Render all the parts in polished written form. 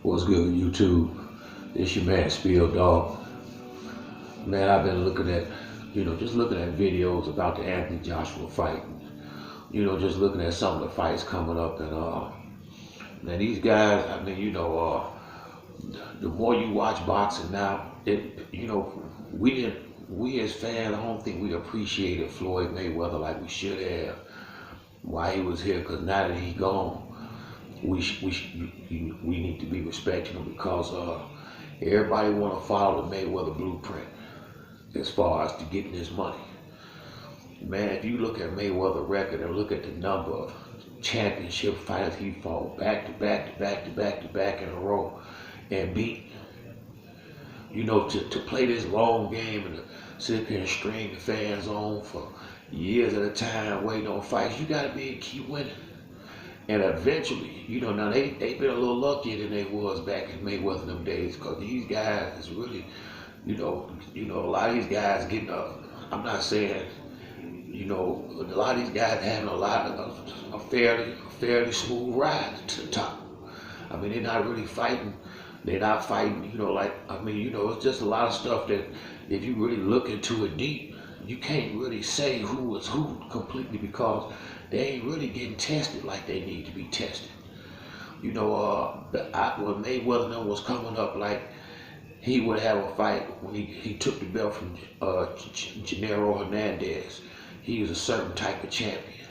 What's good, YouTube? It's your man, Spill Dog. Man, I've been looking at, just looking at videos about the Anthony Joshua fight. Just looking at some of the fights coming up, and man, these guys. The more you watch boxing now, we as fans, I don't think we appreciated Floyd Mayweather like we should have while he was here. Because now that he's gone, we need to be respecting him because everybody want to follow the Mayweather blueprint as far as to getting his money. Man, if you look at Mayweather's record and look at the number of championship fighters he fought back to back in a row and beat, to play this long game and to sit here and string the fans on for years at a time waiting on fights, you got to be able to keep winning. And eventually, now they been a little luckier than they was back in Mayweather them days, because these guys is really, a lot of these guys getting up. I'm not saying, a lot of these guys having a fairly smooth ride to the top. I mean, they're not really fighting. They're not fighting, it's just a lot of stuff that if you really look into it deep, you can't really say who is who completely, because they ain't really getting tested like they need to be tested. When Mayweather was coming up, like he would have a fight when he took the belt from Gennaro Hernandez. He was a certain type of champion.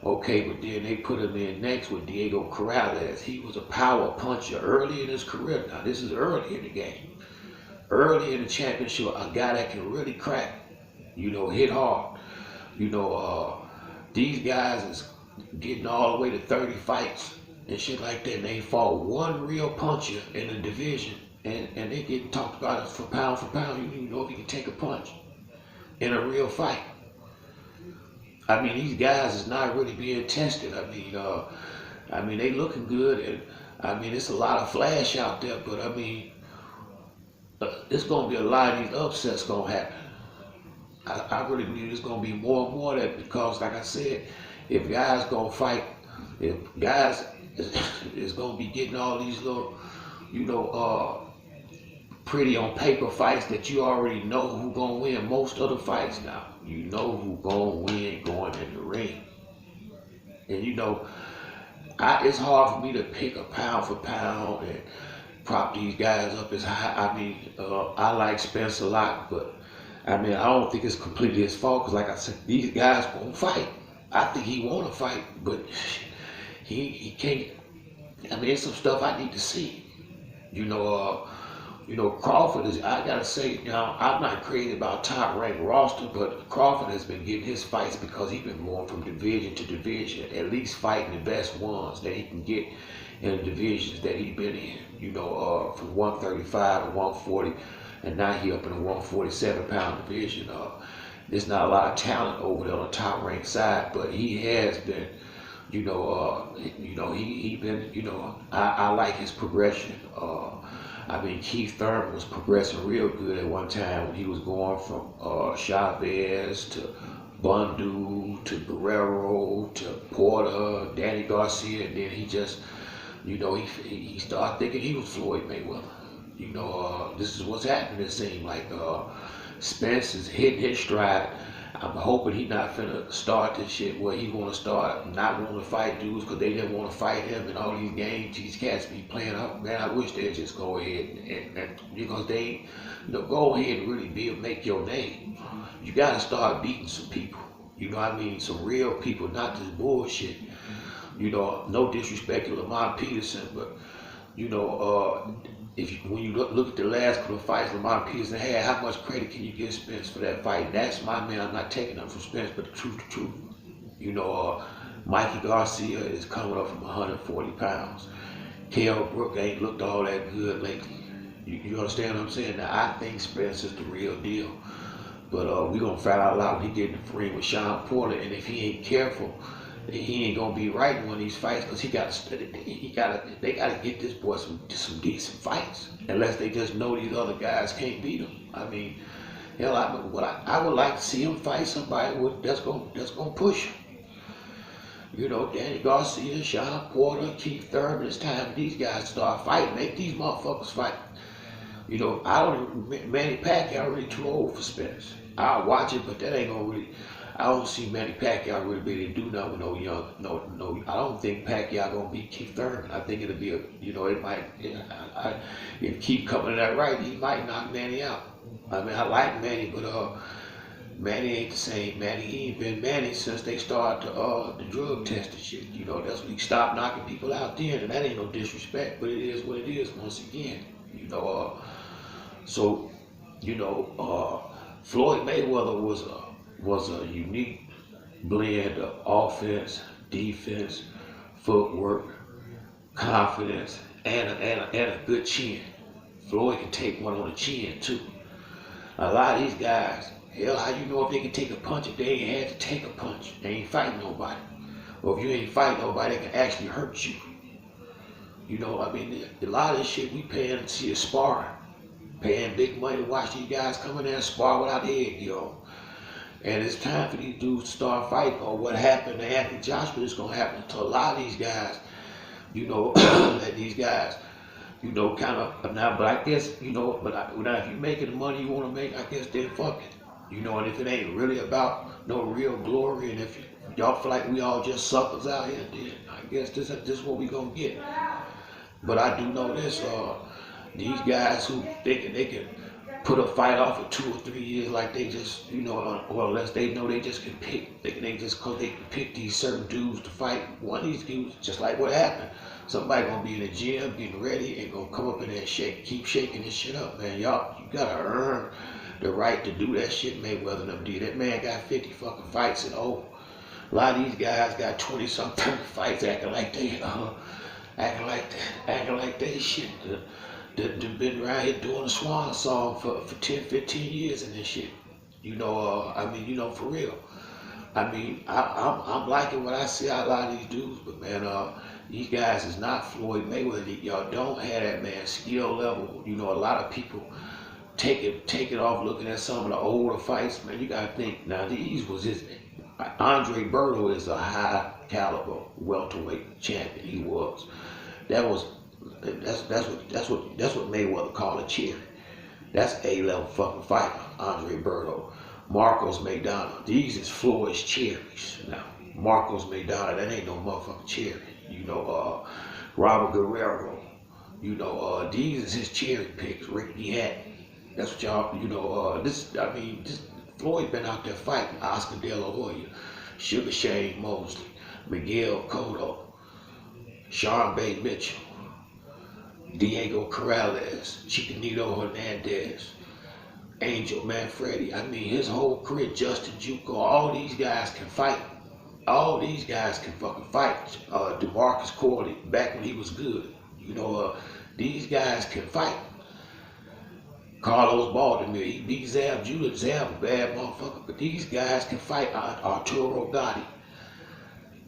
Okay, but then they put him in next with Diego Corrales. He was a power puncher early in his career. Now this is early in the game. Early in the championship, a guy that can really crack, hit hard. These guys is getting all the way to 30 fights and shit like that. And they fought one real puncher in the division, and they getting talked about it for pound. You don't even know if you can take a punch in a real fight. I mean, these guys is not really being tested. I mean, they looking good, and it's a lot of flash out there, but it's gonna be a lot of these upsets gonna happen. I really believe it's gonna be more and more of that, because, like I said, if guys gonna fight, if guys is gonna be getting all these little, pretty on paper fights that you already know who gonna win most of the fights now. You know who gonna win going in the ring. And it's hard for me to pick a pound for pound and prop these guys up as high. I like Spence a lot, but I don't think it's completely his fault, because like I said, these guys won't fight. I think he wanna fight, but he can't. There's some stuff I need to see. Crawford is, I gotta say, I'm not crazy about top ranked roster, but Crawford has been getting his fights because he's been going from division to division, at least fighting the best ones that he can get in the divisions that he's been in, from 135 to 140, and now he up in the 147 pound division. There's not a lot of talent over there on the top ranked side, but he has been, he been, I like his progression. Keith Thurman was progressing real good at one time when he was going from Chavez to Bundu to Guerrero to Porter, Danny Garcia, and then he just, he started thinking he was Floyd Mayweather. This is what's happening. It seems like Spence is hitting his stride. I'm hoping he not finna start this shit where he wanna start not wanting to fight dudes because they didn't want to fight him in all these games. These cats be playing up. Man, I wish they'd just go ahead and because they, go ahead and really make your name. You gotta start beating some people. Some real people, not this bullshit. No disrespect to Lamont Peterson, but when you look at the last couple of fights Lamont Peterson had, how much credit can you give Spence for that fight? That's my man. I'm not taking nothing from Spence, but the truth. Mikey Garcia is coming up from 140 pounds. Kell Brook ain't looked all that good lately. You understand what I'm saying? Now, I think Spence is the real deal. But we're going to find out loud when he get in the ring with Sean Porter, and if he ain't careful, he ain't gonna be right in one of these fights, because they gotta get this boy some decent fights, unless they just know these other guys can't beat him. Hell, I would like to see him fight somebody that's gonna push him. You know, Danny Garcia, Sean Porter, Keith Thurman. It's time for these guys to start fighting. Make these motherfuckers fight. You know, I don't. Manny Pacquiao really too old for spinners. I'll watch it, but that ain't gonna really. I don't see Manny Pacquiao really be able to do nothing with no young. No. I don't think Pacquiao gonna beat Keith Thurman. I think it'll be a. You know, it might. If Keith coming to that right, he might knock Manny out. I mean, I like Manny, but Manny ain't the same. Manny, he ain't been Manny since they started the drug test and shit. You know, that's when he stopped knocking people out then, and that ain't no disrespect, but it is what it is once again. You know, so, you know, Floyd Mayweather was a unique blend of offense, defense, footwork, confidence, and a good chin. Floyd can take one on the chin too. A lot of these guys, hell, how you know if they can take a punch if they ain't had to take a punch? They ain't fighting nobody. Or if you ain't fighting nobody, they can actually hurt you. You know, I mean, a lot of this shit we paying to see is sparring. Paying big money to watch these guys come in there and spar without head, yo. And it's time for these dudes to start fighting. Or what happened to Anthony Joshua is going to happen to a lot of these guys. You know, that these guys, you know, kind of, now, but I guess, you know, now if you're making the money you want to make, I guess then fuck it. You know, and if it ain't really about no real glory, and if y'all feel like we all just suckers out here, then I guess this is what we going to get. But I do know this, these guys who think they can put a fight off for 2 or 3 years like they just, you know, or unless they know they just can pick, they can pick these certain dudes to fight. One of these dudes, just like what happened, somebody gonna be in the gym getting ready and gonna come up in there and keep shaking this shit up, man. Y'all, you gotta earn the right to do that shit Mayweather and them did. That man got 50 fucking fights and a lot of these guys got 20-something 30 fights acting like they shit. They've been around here doing a swan song for 10, 15 years and this shit. You know, I mean, you know, for real. I mean, I'm liking what I see out a lot of these dudes, but man, these guys is not Floyd Mayweather. Y'all don't have that man's skill level. You know, a lot of people take it off looking at some of the older fights. Man, you gotta think, now these was his, Andre Berto is a high caliber welterweight champion. He was. That's what Mayweather called a cherry. That's A-level fucking fighter, Andre Berto. Marcos Maidana. These is Floyd's cherries. Now, Marcos Maidana, that ain't no motherfucking cherry. You know, Robert Guerrero. You know, these is his cherry picks. Ricky Hatton. That's what y'all, you know, this Floyd been out there fighting Oscar De La Hoya, Sugar Shane Mosley, Miguel Cotto, Sean Bay Mitchell, Diego Corrales, Chiquinito Hernandez, Angel Manfredi. I mean, his whole career, Justin Juco, all these guys can fight. All these guys can fucking fight. DeMarcus Corley, back when he was good. You know, these guys can fight. Carlos Baltimore, he beat Zab Judah. Zab a bad motherfucker, but these guys can fight. Arturo Gotti.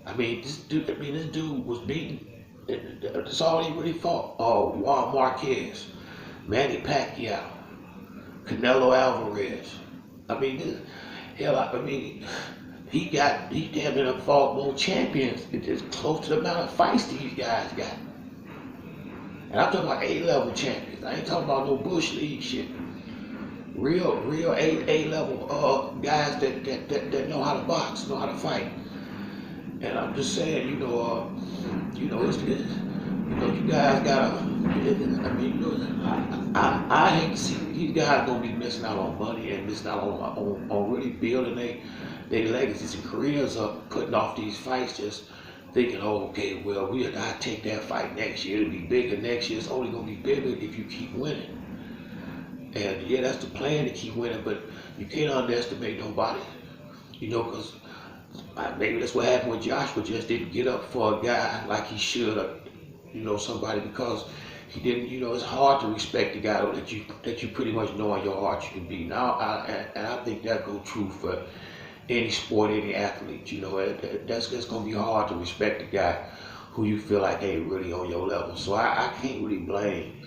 I mean, this dude was beaten. That's all he really fought. Juan Marquez, Manny Pacquiao, Canelo Alvarez. I mean, he damn near fought more champions. It's close to the amount of fights these guys got. And I'm talking about A-level champions. I ain't talking about no Bush League shit. Real A-level guys that know how to box, know how to fight. And I'm just saying, you know, you know, you guys gotta. I mean, you know, I hate to see these guys gonna be missing out on money and missing out on really building their legacies and careers up, putting off these fights, just thinking, oh, okay, well, I take that fight next year. It'll be bigger next year. It's only gonna be bigger if you keep winning. And yeah, that's the plan, to keep winning, but you can't underestimate nobody. You know, because maybe that's what happened with Joshua. Just didn't get up for a guy like he should, you know, somebody, because he didn't. You know, it's hard to respect the guy that you pretty much know in your heart you can be. Now, I think that goes true for any sport, any athlete. You know, that's gonna be hard to respect the guy who you feel like ain't really on your level. So I can't really blame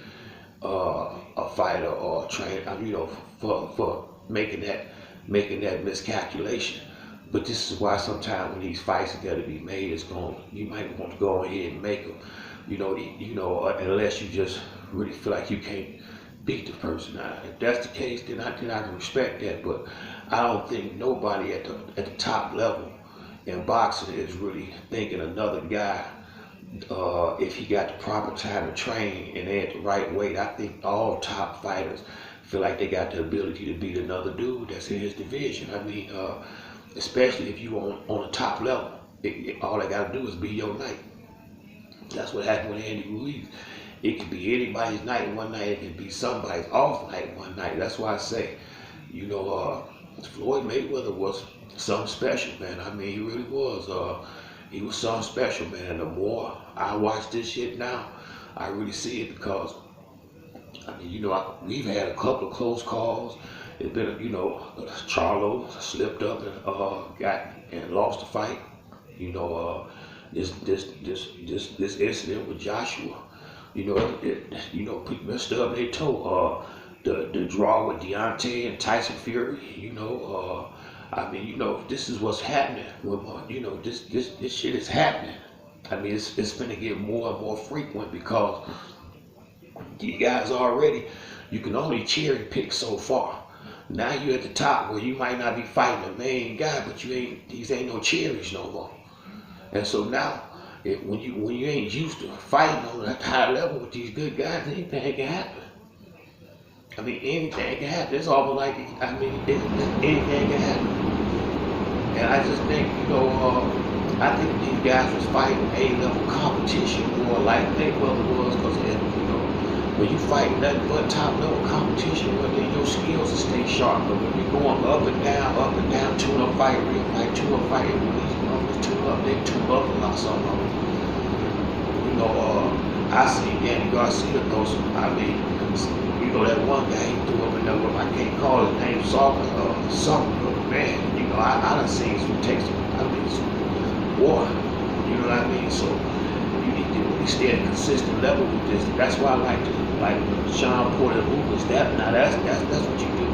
a fighter or a trainer, you know, for making that miscalculation. But this is why sometimes when these fights got to be made, you might want to go ahead and make them. Unless you just really feel like you can't beat the person. Now, if that's the case, then I can respect that. But I don't think nobody at the top level in boxing is really thinking another guy, if he got the proper time to train and they at the right weight. I think all top fighters feel like they got the ability to beat another dude that's in his division. I mean, especially if you on the top level, all they got to do is be your night. That's what happened with Andy Ruiz. It could be anybody's night one night. It could be somebody's off night one night. That's why I say, Floyd Mayweather was something special, man. I mean, he really was. He was something special, man. And the more I watch this shit now, I really see it because, I mean, we've had a couple of close calls. It's been, Charlo slipped up and lost the fight. This incident with Joshua, people messed up their toe. The draw with Deontay and Tyson Fury, this is what's happening. This shit is happening. I mean, it's gonna get more and more frequent because you guys you can only cherry pick so far. Now you're at the top where you might not be fighting the main guy, but these ain't no cherries no more. And so now, when you ain't used to fighting on that high level with these good guys, anything can happen. I mean, anything can happen. It's almost like, anything can happen. And I just think, I think these guys was fighting A-level competition more like Mayweather was, because, when you fight nothing but top-level competition, well, then your skills will stay sharp. But when you're going up and down, tune-up fight, real fight, tune-up fight, release numbers, tune-up, they tune-up a lot, some of them. I see Danny Garcia throw some, that one guy he threw up in there, I can't call his name, something, man, I done seen some takes, some war, you know what I mean? So you need to really stay at a consistent level with this. That's why I like Sean Porter Lucas, that's what you do.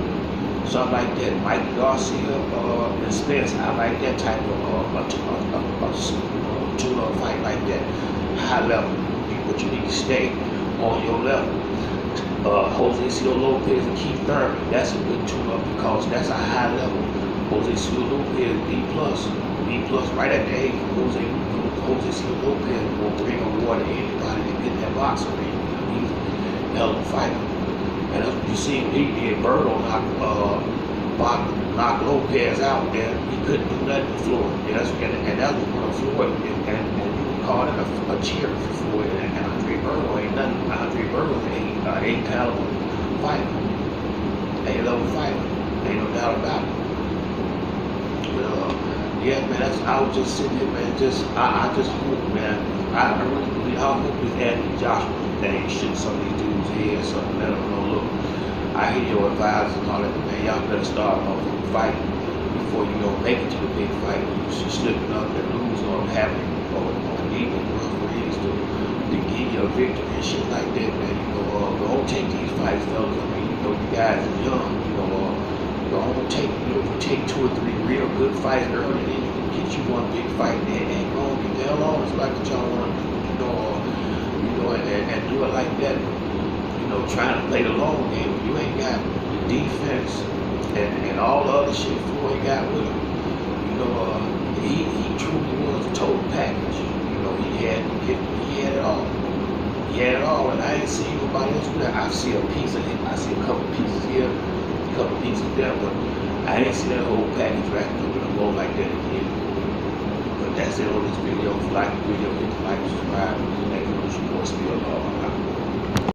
Something like that, Mike Garcia and Spence, I like that type of tune-up fight like that, high level. But you need to stay on your level. Jose Cito Lopez and Keith Thurman, that's a good tune-up because that's a high level. Jose Cito Lopez, B+, right at the age of Jose Cito Lopez will bring a war to anybody that get in that boxing ring. He's a hell of a fighter. And that's what you see, he did. Berto knock Lopez out there. He couldn't do nothing to Floyd. And that's what Floyd, and you call it a cheer for Floyd. And Andre Berto ain't nothing. Andre Berto ain't A-caliber fighter. A-level fighter. Ain't no doubt about it. But yeah, man, I was just sitting here, man, I just hope, man, I really believe, I hope this Anthony Joshua thing shoot some of these dudes' heads, something, let them know, look, I hear your advisors and all that, but man, y'all better start fighting before you don't make it to the big fight. You should slipping up and lose or having or needing referees to give you a victory and shit like that, man. Don't take these fights, fellas. I mean, you guys are young, don't take, if you take 2 or 3 real good fights early, then you can get you one big fight, and it ain't gonna be hell on. It's like what y'all want to do, and do it like that. Trying to play the long game when you ain't got the defense and all the other shit Floyd got with him. He truly was a total package. He had it all. He had it all, and I ain't seen nobody else do that. I see a piece of him. I see a couple pieces here, a couple pieces there, but I ain't seen that whole package wrapped up in a bowl like that again. But that's it on this video. If you like the video, hit the like, subscribe, and next one, your boy Spill.